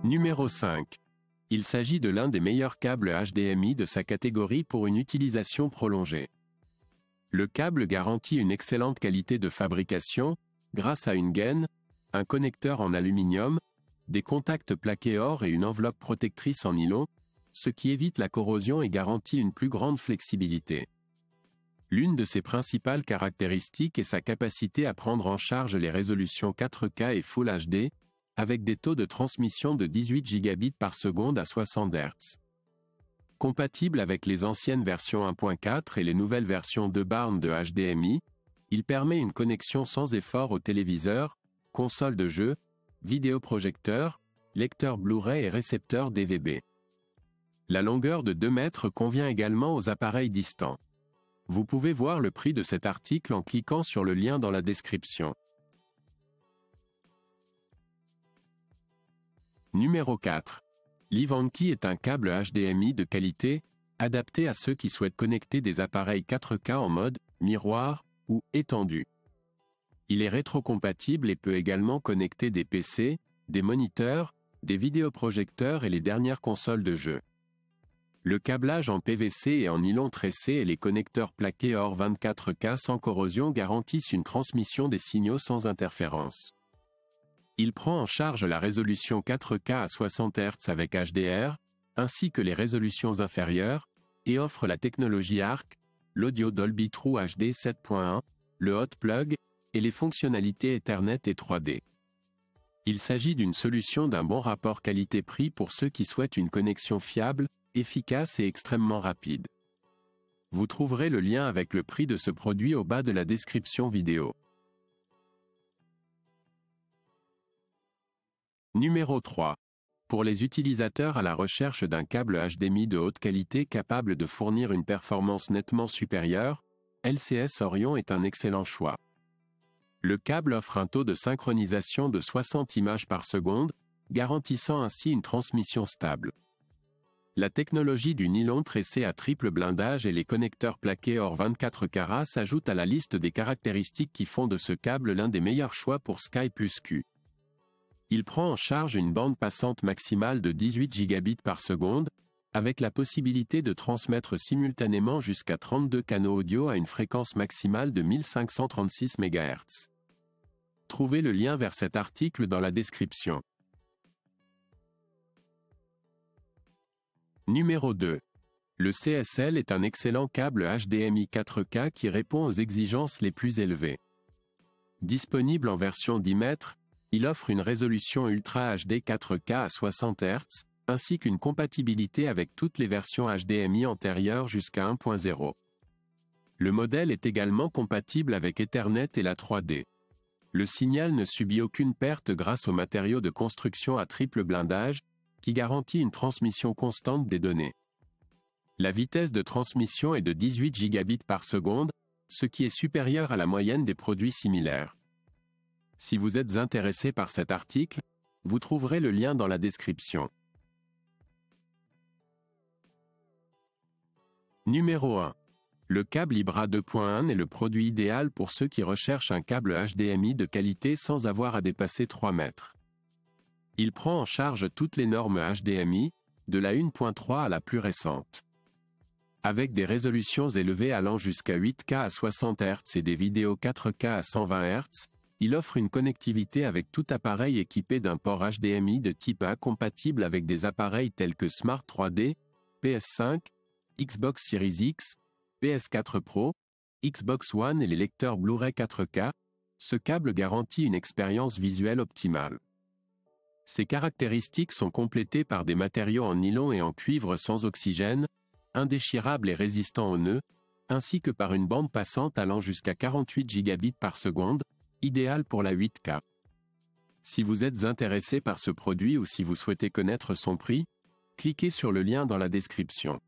Numéro 5. Il s'agit de l'un des meilleurs câbles HDMI de sa catégorie pour une utilisation prolongée. Le câble garantit une excellente qualité de fabrication, grâce à une gaine, un connecteur en aluminium, des contacts plaqués or et une enveloppe protectrice en nylon, ce qui évite la corrosion et garantit une plus grande flexibilité. L'une de ses principales caractéristiques est sa capacité à prendre en charge les résolutions 4K et Full HD, avec des taux de transmission de 18 Gbps par seconde à 60 Hz. Compatible avec les anciennes versions 1.4 et les nouvelles versions 2 bornes de HDMI, il permet une connexion sans effort au téléviseur, console de jeu, vidéoprojecteur, lecteur Blu-ray et récepteur DVB. La longueur de 2 mètres convient également aux appareils distants. Vous pouvez voir le prix de cet article en cliquant sur le lien dans la description. Numéro 4. L'Ivanki est un câble HDMI de qualité, adapté à ceux qui souhaitent connecter des appareils 4K en mode miroir ou étendu. Il est rétrocompatible et peut également connecter des PC, des moniteurs, des vidéoprojecteurs et les dernières consoles de jeux. Le câblage en PVC et en nylon tressé et les connecteurs plaqués or 24K sans corrosion garantissent une transmission des signaux sans interférence. Il prend en charge la résolution 4K à 60 Hz avec HDR, ainsi que les résolutions inférieures, et offre la technologie ARC, l'audio Dolby True HD 7.1, le hot plug, et les fonctionnalités Ethernet et 3D. Il s'agit d'une solution d'un bon rapport qualité-prix pour ceux qui souhaitent une connexion fiable, efficace et extrêmement rapide. Vous trouverez le lien avec le prix de ce produit au bas de la description vidéo. Numéro 3. Pour les utilisateurs à la recherche d'un câble HDMI de haute qualité capable de fournir une performance nettement supérieure, LCS Orion est un excellent choix. Le câble offre un taux de synchronisation de 60 images par seconde, garantissant ainsi une transmission stable. La technologie du nylon tressé à triple blindage et les connecteurs plaqués or 24 carats s'ajoutent à la liste des caractéristiques qui font de ce câble l'un des meilleurs choix pour Sky plus Q. Il prend en charge une bande passante maximale de 18 Gbps par seconde, avec la possibilité de transmettre simultanément jusqu'à 32 canaux audio à une fréquence maximale de 1536 MHz. Trouvez le lien vers cet article dans la description. Numéro 2. Le CSL est un excellent câble HDMI 4K qui répond aux exigences les plus élevées. Disponible en version 10 mètres, il offre une résolution Ultra HD 4K à 60 Hz, ainsi qu'une compatibilité avec toutes les versions HDMI antérieures jusqu'à 1.0. Le modèle est également compatible avec Ethernet et la 3D. Le signal ne subit aucune perte grâce au matériau de construction à triple blindage, qui garantit une transmission constante des données. La vitesse de transmission est de 18 Gbps par seconde, ce qui est supérieur à la moyenne des produits similaires. Si vous êtes intéressé par cet article, vous trouverez le lien dans la description. Numéro 1. Le câble Ibra 2.1 est le produit idéal pour ceux qui recherchent un câble HDMI de qualité sans avoir à dépasser 3 mètres. Il prend en charge toutes les normes HDMI, de la 1.3 à la plus récente. Avec des résolutions élevées allant jusqu'à 8K à 60 Hz et des vidéos 4K à 120 Hz, il offre une connectivité avec tout appareil équipé d'un port HDMI de type A compatible avec des appareils tels que Smart 3D, PS5, Xbox Series X, PS4 Pro, Xbox One et les lecteurs Blu-ray 4K. Ce câble garantit une expérience visuelle optimale. Ces caractéristiques sont complétées par des matériaux en nylon et en cuivre sans oxygène, indéchirables et résistants aux nœuds, ainsi que par une bande passante allant jusqu'à 48 Gbps par seconde, idéale pour la 8K. Si vous êtes intéressé par ce produit ou si vous souhaitez connaître son prix, cliquez sur le lien dans la description.